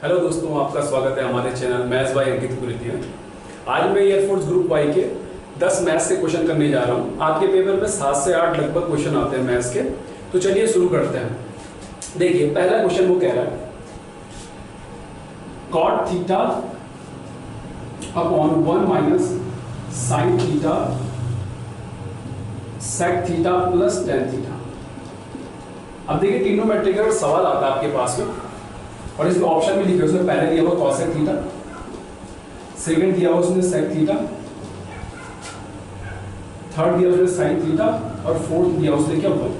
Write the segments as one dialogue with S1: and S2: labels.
S1: Hello दोस्तों, आपका स्वागत है हमारे चैनल मैथ्स बाय अंकित कुरेती में। आज मैं एयरफोर्स ग्रुप वाई के 10 मैथ्स के क्वेश्चन करने जा रहा हूँ। आपके पेपर में 7 से 8 लगभग क्वेश्चन आते हैं मैथ्स के। तो चलिए शुरू करते हैं। देखिए पहला क्वेश्चन वो कह रहा है cot theta upon 1 minus sine theta sec theta plus tan theta. अब देखिए ट्रिग्नोमेट्रिक सवाल आता है आपके पास में और इसमें ऑप्शन में लिखे उसमें पहले दिया हुआ cosec थीटा, सेकंड दिया हुआ उसमें sec थीटा, थर्ड दिया उसमें sin थीटा और फोर्थ दिया उसने क्या 1।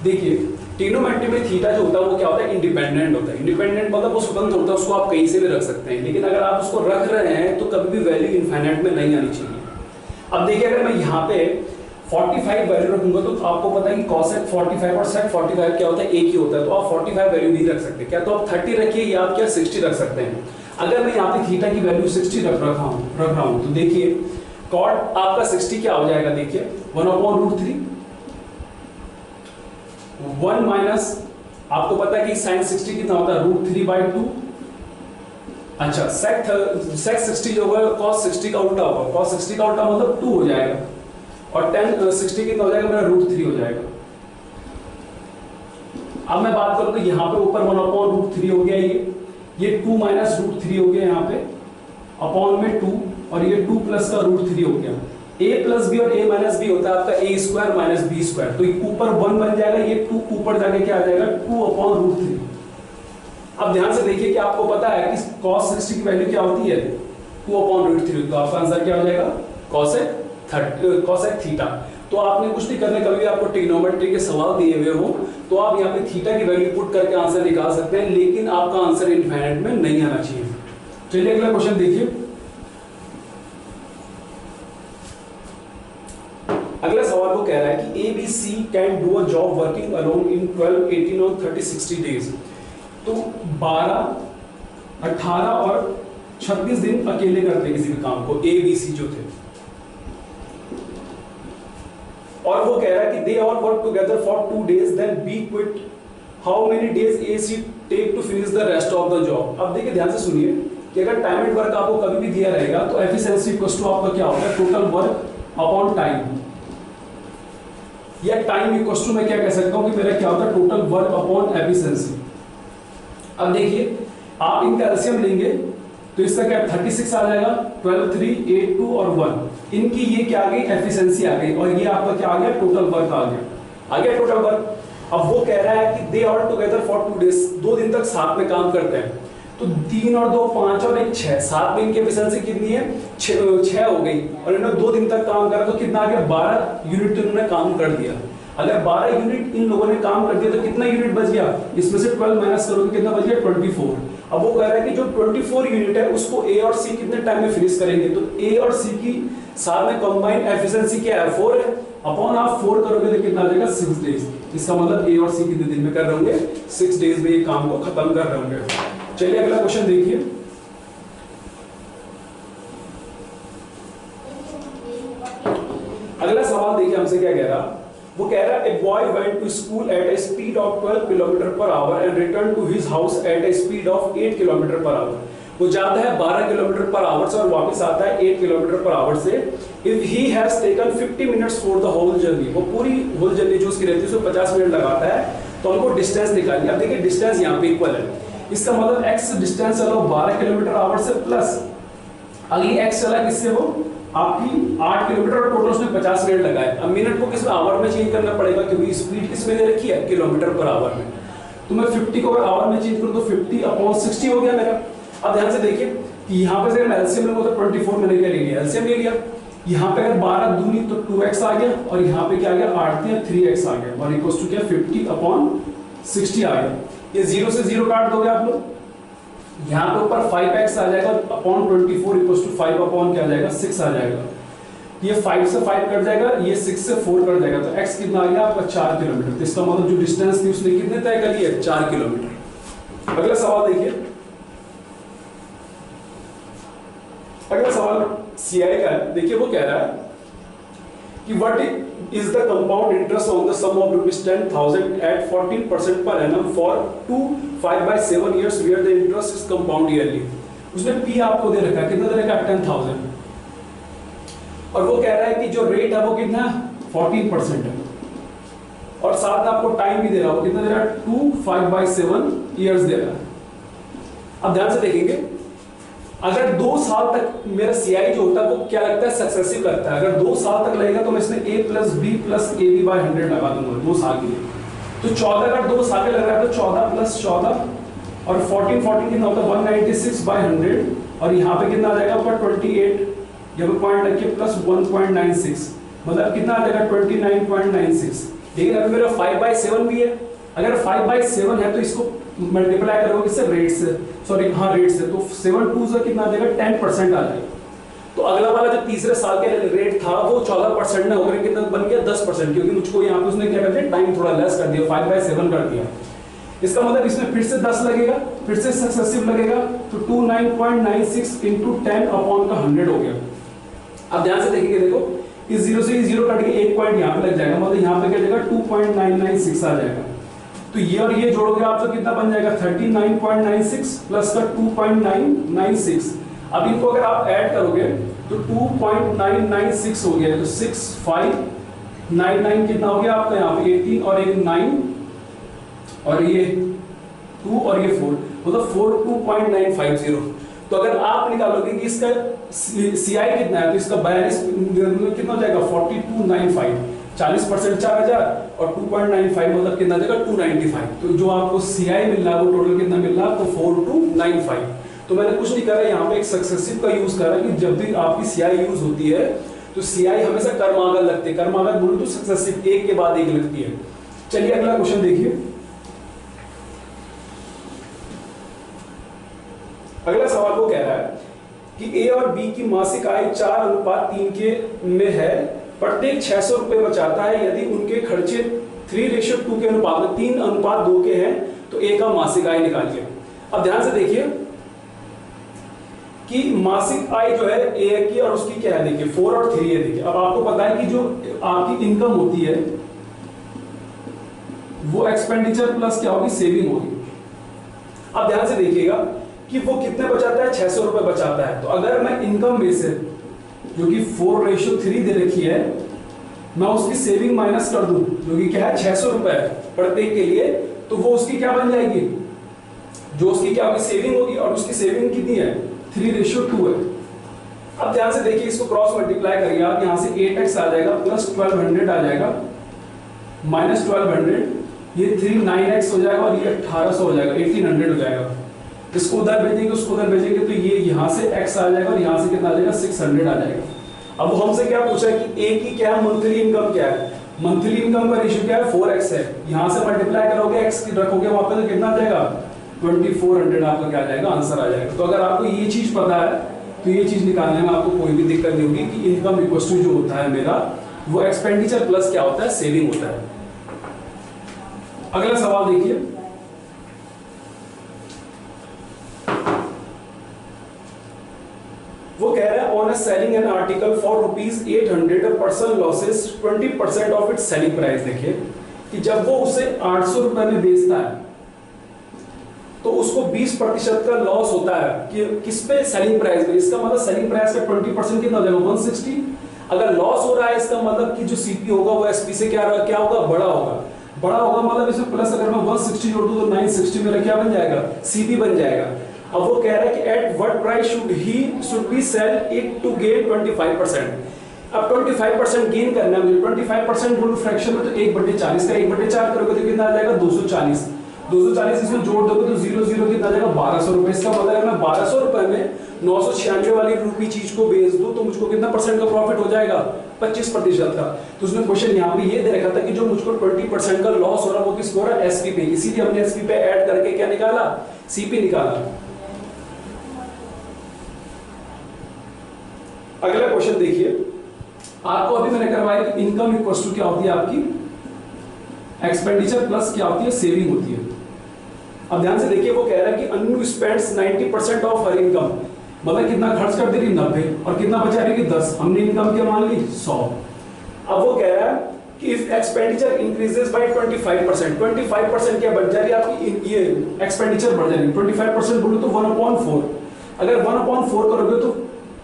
S1: देखिए ट्रिग्नोमेट्री में थीटा जो होता है वो क्या होता है, इंडिपेंडेंट होता है। इंडिपेंडेंट मतलब वो स्वतंत्र होता है, उसको आप कहीं से भी रख सकते हैं। लेकिन अगर आप उसको रख रहे हैं तो कभी भी वैल्यू इनफाइनाइट में नहीं आनी चाहिए। अब देखिए अगर मैं यहाँ पे 45 वैल्यू रखूंगा तो आपको पता है कि cosec 45 और sec 45 क्या होता है, एक ही होता है। तो आप 45 वैल्यू नहीं रख सकते, क्या तो आप 30 रखिए या आप क्या 60 रख सकते हैं। अगर मैं यहाँ पे थीटा की वैल्यू 60 रख रहा हूँ तो देखिए cot आपका 60 क्या हो जाएगा, देखिए 1/√3 1 माइनस आपको पता है कि sin 60 कितना होता है, √3/2। अच्छा sec 60 जो होगा cos 60 का उल्टा होगा, cos 60 का उल्टा मतलब 2 हो जाएगा और tan 60 कितना हो जाएगा, मेरा √3 हो जाएगा। अब मैं बात करूं तो यहाँ पे ऊपर 1/√3 हो गया, ये 2 माइनस √3 हो गया यहाँ पे अपॉन में 2 और ये 2 प्लस का √3 हो गया। a प्लस बी और a माइनस बी होता है आपका a² माइनस b²। तो ऊपर 1 बन जाएगा, ये 2 ऊपर जाके क्या आ जाएगा 2/√3। अब ध्यान से देखिए कि आपको पता है कि cos 60 की वैल्यू क्या होती है 2/√3। तो आपका आंसर क्या हो जाएगा cosec थीटा। तो आपने कुछ नहीं करना, कभी भी आपको ट्रिग्नोमेट्री के सवाल दिए हुए हो तो आप यहाँ पे थीटा की वैल्यू पुट करके आंसर निकाल सकते हैं, लेकिन आपका आंसर इनफाइनाइट में नहीं आना चाहिए। चलिए अगला क्वेश्चन देखिए। अगला सवाल वो कह रहा है कि ABC can do a job working alone in 12, 18 और 30, 60 डेज। तो 12, 18 और 36 दिन अकेले करते हैं किसी भी काम को, ABC जो थे। और वो कह रहा है कि they all work together for 2 days then B quit, how many days AC take to finish the rest of the job। अब देखिए ध्यान से सुनिए कि अगर टाइम एंड वर्क आपको कभी भी दिया रहेगा तो एफिशिएंसी इक्वल्स टू आपका क्या होता है, टोटल वर्क अपॉन टाइम, या टाइम इक्वल्स टू मैं क्या कह सकता हूं कि मेरा क्या होता है टोटल वर्क अपॉन एफिशिएंसी। अब देखिए आप इनका एलसीएम लेंगे तो इसका क्या 36 आ जाएगा, 12, 3, 8, 2 और 1। इनकी ये क्या आ गई, एफिशिएंसी आ गई और ये आपका क्या आ गया, टोटल वर्क आ गया टोटल वर्क। अब वो कह रहा है कि they all together for 2 days, 2 दिन तक साथ में काम करते हैं। तो 3 और 2 5 और 1 6, साथ में इनकी एफिशिएंसी कितनी है 6 हो गई और इन्होंने 2 दिन तक काम करा तो कितना आ गया 12 यूनिट तो इन्होंने काम कर दिया। अगर 12 यूनिट इन लोगों ने काम कर दिया तो कितना यूनिट बच गया, इसमें से 12 माइनस करोगे कितना बच गया 24। अब वो कह रहा है कि जो 24 यूनिट है उसको ए और सी कितने टाइम में फिनिश करेंगे। तो ए और सी की साथ में कंबाइंड एफिशिएंसी क्या है 4 है, अपॉन आप 4 करोगे तो कितना आ जाएगा 6 डेज। इसका मतलब ए और सी कितने दिन में कर रहे होंगे, 6 डेज में ये काम को खत्म कर रहे होंगे। चलिए अगला क्वेश्चन देखिए। अगला सवाल देखिए हमसे क्या कह रहा, वो कह रहा है a boy went to school at a speed of 12 km/h and returned to his house at a speed of 8 km/h। वो जाता है 12 km/h से और वापस आता है 8 km/h से। If he has taken 50 minutes for the whole journey, वो पूरी होल जर्नी जो उसकी रहती है उसमें 50 मिनट लगाता है। तो हमको डिस्टेंस निकालनी है। अब देखिए डिस्टेंस यहाँ पे इक्वल है, इसका मतलब x डिस्टेंस चलो 12 km/h से प्लस अगली x चला किससे, वो आपकी 8 किलोमीटर और टोटल उसने 50 मिनट लगाए। अब मिनट को किस में आवर में चेंज करना पड़ेगा क्योंकि स्पीड किस में दे रखी है किलोमीटर/आवर में। तो मैं 50 को अगर आवर में चेंज करूं तो 50/60 हो गया मेरा। अब ध्यान से देखिए कि यहाँ पे अगर मैं एलसीएम लूंगा तो 24 मैंने क्या ले लिया, एलसीएम ले लिया। यहाँ पे अगर 12 दूनी तो 2x आ गया और यहाँ पे क्या आ गया 8 या 3x आ गया और इक्वल्स टू क्या 50/60 आ गया। ये 0 से 0 काट दोगे आप लोग, यहाँ पे ऊपर 5x आ जाएगा अपॉन 24 इक्वल्स टू 5 अपॉन क्या आ जाएगा 6 आ जाएगा। ये 5 से 5 कट जाएगा, ये 6 से 4 कट जाएगा। तो x कितना आ गया आपका 4 किलोमीटर। तो इसका मतलब जो डिस्टेंस थी उसने कितने तय कर लिया 4 किलोमीटर। अगला सवाल देखिए। अगला सवाल सीआई का है। देखिए वो कह रहा है कि what is the compound interest on the sum of rupees 10,000 at 14% per annum for 2 5/7 years where the interest is compound yearly. उसने पी आपको दे रखा है, कितना दे रखा है 10,000, और वो कह रहा है कि जो रेट है वो कितना 14% है, और साथ में आपको टाइम भी दे रहा है, कितना दे रहा है 2/5/7 ईयर्स दे रहा है। अब ध्यान से देखेंगे, अगर 2 साल तक मेरा सीआई जो होता है वो क्या लगता है सक्सेसिव लगता है, अगर 2 साल तक लगेगा तो मैं इसमें a + b + ab/100 लगा दूंगा 2 साल के लिए। तो 14 अगर 2 साल के लग रहा है तो 14 + 14 और 14 कितना होता है 196/100, और यहाँ पे कितना आ जाएगा ऊपर 28, जब पॉइंट रखिए प्लस 1.96, मतलब कितना आ जाएगा 29.96। लेकिन अगर मेरा 5/7 भी है, अगर 5/7 है तो इसको मल्टीप्लाई करोगे किससे, रेट से, सॉरी हाँ रेट से, तो 7 2 से कितना आ जाएगा 10% आ जाएगा। तो अगला वाला जो तीसरे साल के रेट था वो 14% ने होकर कितना बन गया 10%, क्योंकि मुझको यहाँ पे उसने क्या कर दिया, टाइम थोड़ा लेस कर दिया, 5/7 कर दिया। इसका मतलब इसमें फिर से 10 लगेगा, फिर से सक्सेसिव लगेगा, तो 29.96 × 10/100 हो गया। अब ध्यान से देखिए, देखो इस 0 से 0 कट के 1 पॉइंट यहाँ पे लग जाएगा, मतलब यहाँ पे क्या जाएगा 2.996 आ जाएगा। तो ये और ये जोड़ोगे आप तो कितना बन जाएगा 39.96 प्लस का 2.996। अब इनको अगर आप ऐड करोगे तो 2.996 हो गया, तो 6599 कितना हो गया आपका यहाँ पे 18 और एक 9 और ये 2 और ये 4, मतलब 42.950। तो अगर आप निकालोगे कि इसका सीआई कितना है तो इसका 42 कितना हो जाएगा 4295, 40% 4000 और 2.95 मतलब कितना देगा 295। तो जो आपको सीआई मिल रहा है वो टोटल कितना मिल रहा है आपको 4295। तो मैंने कुछ नहीं करा, यहाँ पे एक सक्सेसिव का यूज करा कि जब भी आपकी सीआई यूज होती है तो सीआई हमेशा कर्मागल लगती है, कर्मागल बोलो तो सक्सेसिव एक के बाद एक लगती है। चलिए अगला क्वेश्चन देखिए। अगला सवाल वो कह रहा है कि ए और बी की मासिक आय 4:3 के में है, प्रत्येक 600 रुपए बचाता है, यदि उनके खर्चे 3:2 के अनुपात में 3:2 के हैं तो ए का मासिक आय निकालिए। अब ध्यान से देखिए कि मासिक आय जो है ए की और उसकी क्या है, देखिए 4 और 3 है। देखिए अब आपको पता है कि जो आपकी इनकम होती है वो एक्सपेंडिचर प्लस क्या होगी, सेविंग होगी। अब ध्यान से देखिएगा कि वो कितने बचाता है, 600 रुपए बचाता है। तो अगर मैं इनकम में से जो कि 4:3 दे रखी है, मैं उसकी सेविंग माइनस कर दूं जो कि क्या है 600 रुपए प्रत्येक के लिए, तो वो उसकी क्या बन जाएगी, जो उसकी क्या होगी सेविंग होगी, और उसकी सेविंग कितनी है 3:2 है। अब ध्यान से देखिए, इसको क्रॉस मल्टीप्लाई करिए आप, यहां से 8x आ जाएगा प्लस 1200 आ जाएगा माइनस 1200, ये 9x हो जाएगा और ये 1800 हो जाएगा, 1800 हो जाएगा। इसको उधर भेजेंगे उसको उधर भेजेंगे तो ये यहाँ से x आ जाएगा और यहाँ से कितना आ जाएगा 600 आ जाएगा। अब वो हमसे क्या पूछा है कि ए की क्या है, मंथली इनकम क्या है, मंथली इनकम का रेशियो क्या है 4x है, यहाँ से मल्टीप्लाई करोगे x रखोगे वहां पे तो कितना आ जाएगा 2400 आपका क्या आ जाएगा आंसर आ जाएगा। तो अगर आपको ये चीज पता है तो ये चीज निकालने में आपको कोई भी दिक्कत नहीं होगी कि इनकम इक्वल टू जो होता है मेरा वो एक्सपेंडिचर प्लस क्या होता है सेविंग होता है। अगला सवाल देखिए, वो कह रहा है on selling an article for ₹800 person losses 20% of its selling price. देखिए कि जब वो उसे 800 रुपए में बेचता है तो उसको 20% का लॉस होता है कि किस पे, सेलिंग प्राइस पे। इसका मतलब सेलिंग प्राइस का 20% कितना हो जाएगा 160। अगर लॉस हो रहा है इसका मतलब कि जो सीपी होगा वो एसपी से क्या होगा बड़ा होगा, बड़ा होगा मतलब इसमें प्लस अगर मैं 160 जोड़ दूं तो 960 मेरा क्या बन जाएगा सीपी बन जाएगा। अब वो कह रहा है कि at what price should be sell it to gain 25%। अब 25% गेन करना है मुझे, 25% बोलो फ्रैक्शन में तो 1/40 का 1/4 करोगे तो कितना आ जाएगा 240 इसमें जोड़ दोगे तो 0 0 कितना आ जाएगा 1200 रुपए। इसका मतलब अगर मैं 1200 रुपए में 996 वाली रुपी चीज को बेच दूं तो मुझको कितना परसेंट का प्रॉफिट हो जाएगा 25% का। तो उसने क्वेश्चन यहाँ पे ये दे रखा था कि जो मुझको 20% का लॉस हो रहा है वो किसको हो रहा है एसपी पे, इसीलिए हमने एसपी पे ऐड करके क्या निकाला सीपी निकाला। अगला क्वेश्चन देखिए, आपको अभी मैंने करवाया कि इनकम इक्वल टू क्या होती है आपकी एक्सपेंडिचर प्लस क्या होती है सेविंग होती है। अब ध्यान से देखिए, वो कह रहा है कि अनु स्पेंड्स 90% ऑफ हर इनकम, मतलब कितना खर्च कर दे रही 90 और कितना बचा रही 10, हमने इनकम क्या मान ली 100। अब वो कह रहा है कि इफ एक्सपेंडिचर इंक्रीजेस बाय 25%, 25% क्या बढ़ जा रही है आपकी, ये एक्सपेंडिचर बढ़ जा रही है। 25% बोलो तो 1/4, अगर 1/4 करोगे तो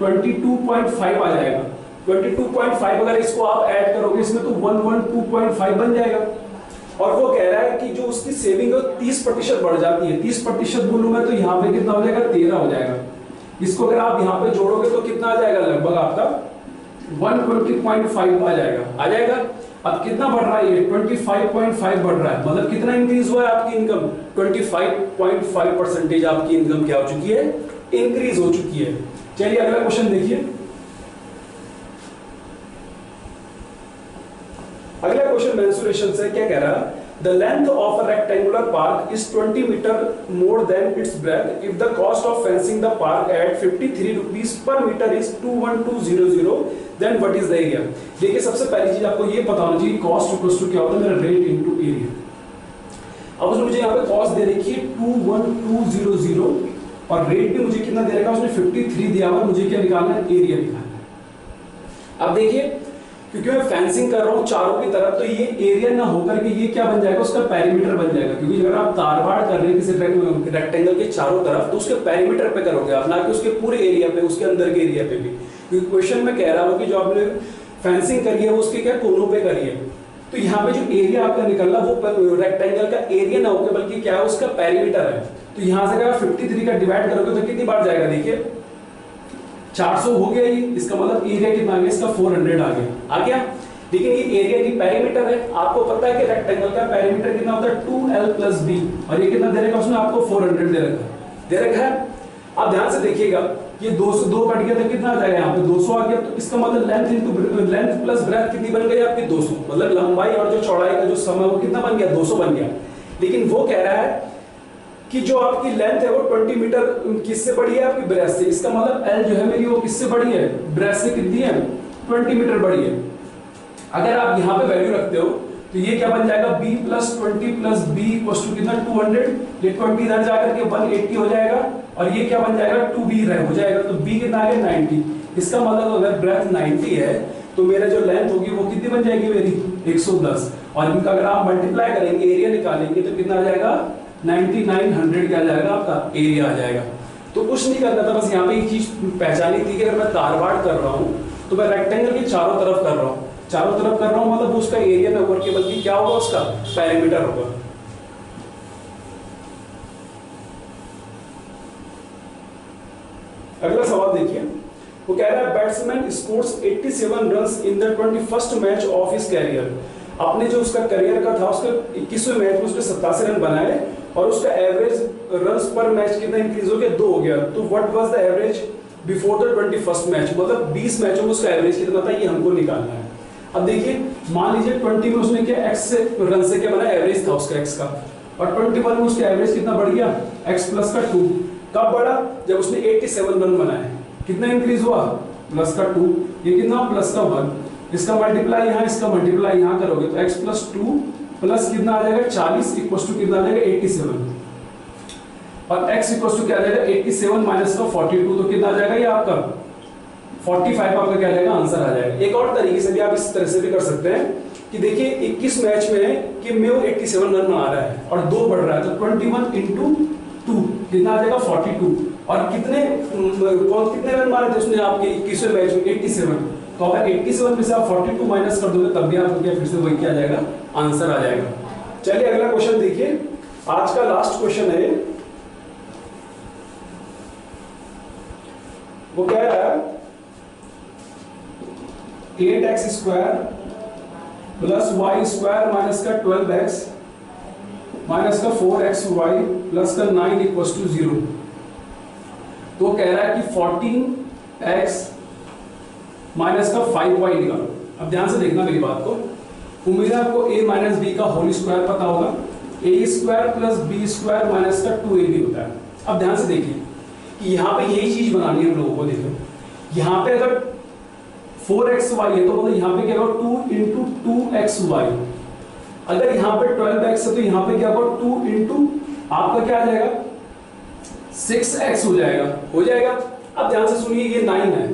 S1: 22.5 आ जाएगा। 22.5 अगर इसको आप ऐड करोगे इसमें तो 112.5 बन जाएगा। और वो कह रहा है कि जो उसकी सेविंग है 30% बढ़ जाती है। 30% बोलूं मैं तो यहाँ पे कितना हो जाएगा, 13 हो जाएगा। इसको अगर आप यहाँ पे जोड़ोगे तो कितना आ जाएगा, लगभग आपका 120.5 आ जाएगा। अब कितना बढ़ रहा है ये, 25.5 बढ़ रहा है, मतलब कितना इंक्रीज हुआ है आपकी इनकम, 25.5% आपकी इनकम क्या हो चुकी है, इंक्रीज हो चुकी है। चलिए अगला क्वेश्चन देखिए। अगला क्वेश्चन मेंसुरेशन से क्या कह रहा है, the length of a rectangular park is 20 metre more than its breadth if the cost of fencing the park at 53 rupees per metre is 21200, then what is the area. देखिए सबसे पहली चीज आपको ये पता होना चाहिए, कॉस्ट इक्वल्स टू क्या होता है, मेरा रेट इनटू एरिया। अब उसने मुझे यहाँ पे कॉस्ट दे रखी है 21200 और रेट भी मुझे कितना दे रखा है, उसने 53 दिया हुआ, मुझे क्या निकालना है, एरिया निकालना है। अब देखिए क्योंकि मैं फेंसिंग कर रहा हूं चारों की तरफ, तो ये एरिया ना होकर के ये क्या बन जाएगा, उसका पेरीमीटर बन जाएगा। क्योंकि अगर आप तारबाड़ कर रहे हैं किसी रेक्टेंगल के चारों तरफ तो उसके पेरीमीटर पे करोगे आप, ना कि उसके पूरे एरिया पे, उसके अंदर के एरिया पे भी। क्योंकि क्वेश्चन में कह रहा हूं कि जो आपने फेंसिंग करी है वो उसके क्या कोनों पे करी है, तो यहाँ पे जो एरिया आपका निकलना वो रेक्टेंगल का एरिया ना होकर बल्कि क्या है, उसका पेरीमीटर है। तो यहाँ से अगर 53 का डिवाइड करोगे तो कितनी बार जाएगा, देखिए 400 हो गया ये, इसका मतलब एरिया कितना आ गया, इसका 400 आ गया। लेकिन ये एरिया की पेरीमीटर है, आपको पता है कि रेक्टेंगल का पेरीमीटर कितना होता है 2l + b, और ये कितना दे रखा है उसने आपको 400 दे रखा है। आप ध्यान से देखिएगा, ये 202 कट गया तो कितना आ जाएगा, यहाँ पे 200 आ गया। तो इसका मतलब लेंथ प्लस ब्रेथ कितनी बन गई आपकी, 200, मतलब लंबाई और जो चौड़ाई का जो समय वो कितना बन गया, 200 बन गया। लेकिन वो कह रहा है कि जो आपकी लेंथ है वो 20 मीटर किससे बड़ी है, आपकी ब्रेथ से। इसका मतलब एल जो है मेरी वो किससे बड़ी है, ब्रेथ से कितनी है, 20 मीटर बड़ी है। अगर आप यहाँ पे वैल्यू रखते हो तो ये क्या बन जाएगा, b + 20 + b = कितना 200, ये 20 इधर जाकर के 180 हो जाएगा, और ये क्या बन जाएगा 2b हो जाएगा। तो b कितना आ गया 90। इसका मतलब अगर ब्रेथ 90 है तो मेरा जो लेंथ होगी वो कितनी बन जाएगी मेरी, 110। और इनका अगर आप मल्टीप्लाई करेंगे, एरिया निकालेंगे तो कितना आ जाएगा, 9900 क्या आ जाएगा आपका, एरिया आ जाएगा। तो कुछ नहीं करना था, बस यहाँ पे एक चीज पहचानी थी कि अगर मैं तारबाड़ कर रहा हूँ तो मैं रेक्टेंगल के चारों तरफ कर रहा हूँ, मतलब उसका एरिया में ऊपर के बल्कि क्या होगा, उसका पेरीमीटर होगा। अगला सवाल देखिए, वो कह रहा है batsman scores 87 runs in the 21st match of his career. अपने जो उसका करियर का था उसका 21वें मैच में उसने 87 रन बनाए और उसका एवरेज रन्स पर मैच कितना इंक्रीज हो गया, 2 हो गया। तो what was the average before the 21st match, मतलब 20 मैचों में उसका एवरेज कितना था, ये हमको निकालना है। अब देखिए मान लीजिए 20 में उसने क्या x से रन से क्या बना, एवरेज था उसका x का, और 21 में उसका एवरेज कितना बढ़ गया, x + का 2। कब बढ़ा, जब उसने 87 रन बनाए, कितना इंक्रीज हुआ, +2, ये कितना +1, इसका मल्टीप्लाई यहाँ, इसका मल्टीप्लाई यहाँ करोगे तो x + 2 प्लस कितना आ जाएगा 40 = कितना आ जाएगा 87, और x = क्या आ जाएगा 87 - 42, तो कितना आ जाएगा ये आपका 45 आपका क्या आ जाएगा, आंसर आ जाएगा। एक और तरीके से भी आप इस तरह से भी कर सकते हैं कि देखिए 21 मैच में कि मैं 87 रन बना रहा है और 2 बढ़ रहा है, तो 21 × 2 कितना आ जाएगा 42, और कितने रन मारे थे उसने आपके 21वें मैच में, 87। तो अगर 87 में से आप 42 माइनस कर दोगे तब भी आपको क्या फिर से वही क्या आ जाएगा, आंसर आ जाएगा। चलिए अगला क्वेश्चन देखिए, आज का लास्ट क्वेश्चन है। वो क्या है, 8x² + y² माइनस का 12x माइनस का 4xy प्लस का 9 = 0। तो कह रहा है कि 14x माइनस का 5y निकालो। अब ध्यान से देखना मेरी बात को, उम्मीद है आपको a - b का होल स्क्वायर पता होगा, a² + b² माइनस का 2ab होता है। अब ध्यान से देखिए कि यहाँ पे यही चीज बनानी है हम लोगों को। देखो यहाँ पे अगर 4xy है तो मतलब यहाँ पे क्या होगा 2 × 2xy, अगर यहाँ पे 12x है तो यहाँ पे क्या होगा 2 × आपका क्या आ जाएगा 6x हो जाएगा। अब ध्यान से सुनिए, ये 9 है,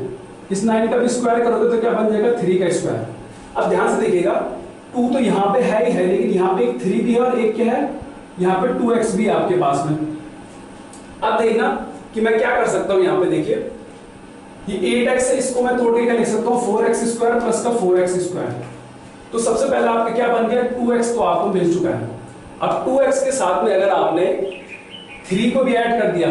S1: इस 9 का भी स्क्वायर करोगे तो क्या बन जाएगा 3 का स्क्वायर। अब ध्यान से देखिएगा, 2 तो यहाँ पे है ही है, लेकिन यहाँ पे एक 3 भी है और एक क्या है, यहाँ पे 2x भी है आपके पास में। अब देखना कि मैं क्या कर सकता हूँ, यहाँ पे देखिए ये 8x है, इसको मैं तोड़ के क्या लिख सकता हूँ 4x स्क्वायर प्लस का 4x स्क्वायर। तो सबसे पहले आपका क्या बन गया 2x, तो आपको मिल चुका है। अब 2x के साथ में अगर आपने 3 को भी ऐड कर दिया,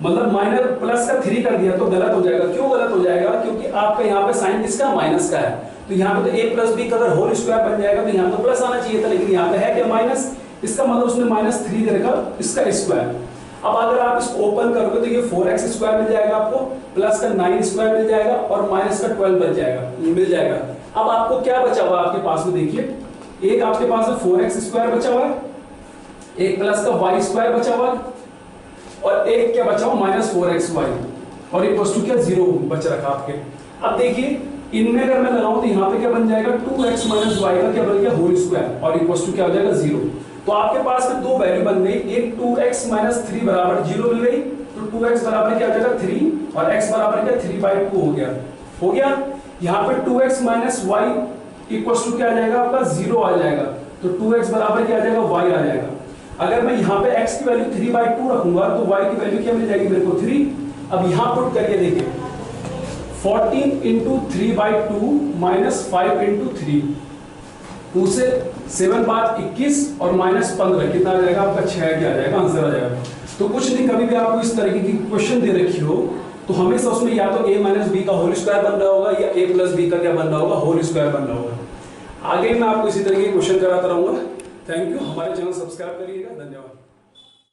S1: मतलब माइनस प्लस का 3 कर दिया, तो गलत हो जाएगा। क्यों गलत हो जाएगा? क्योंकि आपका यहाँ पे साइन किसका, माइनस का है। तो यहाँ पे तो a प्लस बी का अगर होल स्क्वायर बन जाएगा तो यहाँ तो प्लस आना चाहिए था, लेकिन यहाँ पे है क्या माइनस, इसका मतलब उसने -3 दे रखा इसका स्क्वायर। अब अगर आप इसको ओपन करोगे तो ये 4x स्क्वायर मिल जाएगा आपको, प्लस का 9 स्क्वायर मिल जाएगा और माइनस का 12 बच जाएगा, मिल जाएगा। अब आपको क्या बचा हुआ आपके पास में, देखिए एक आपके पास में 4x स्क्वायर बचा हुआ है, एक प्लस का y स्क्वायर बचा हुआ है, और एक क्या बचा हुआ -4xy, और ये वस्तु क्या 0 बच रखा आपके। अब देखिए इनमें अगर मैं लगाऊं तो यहाँ पे क्या बन जाएगा 2x - y का क्या बन गया होल स्क्वायर, और ये वस्तु क्या हो जाएगा 0। तो आपके पास में दो वैल्यू बन गई, एक 2x - 3 बराबर 0 मिल गई, तो 2x बराबर क्या हो जाएगा 3 और x बराबर क्या 3/2 हो गया। यहाँ पे 2x - y इक्वल टू क्या आ जाएगा आपका 0 आ जाएगा, तो 2x बराबर क्या आ जाएगा y आ जाएगा। अगर मैं यहाँ पे x की वैल्यू 3/2 रखूंगा तो y की वैल्यू क्या मिल जाएगी मेरे को 3। अब यहाँ पुट करके देखिए 14 × 3/2 - 5 × 3, 2 से 7 बात 21 और -15 कितना आ जाएगा आपका 6 क्या आ जाएगा, आंसर आ जाएगा। तो कुछ नहीं, कभी भी आपको इस तरीके की क्वेश्चन दे रखी हो तो हमेशा उसमें या तो a - b का होल स्क्वायर बन रहा होगा या a + b का क्या बन रहा होगा, होल स्क्वायर बन रहा होगा। आगे मैं आपको इसी तरीके के क्वेश्चन कराता रहूंगा। थैंक यू, हमारे चैनल सब्सक्राइब करिएगा, धन्यवाद।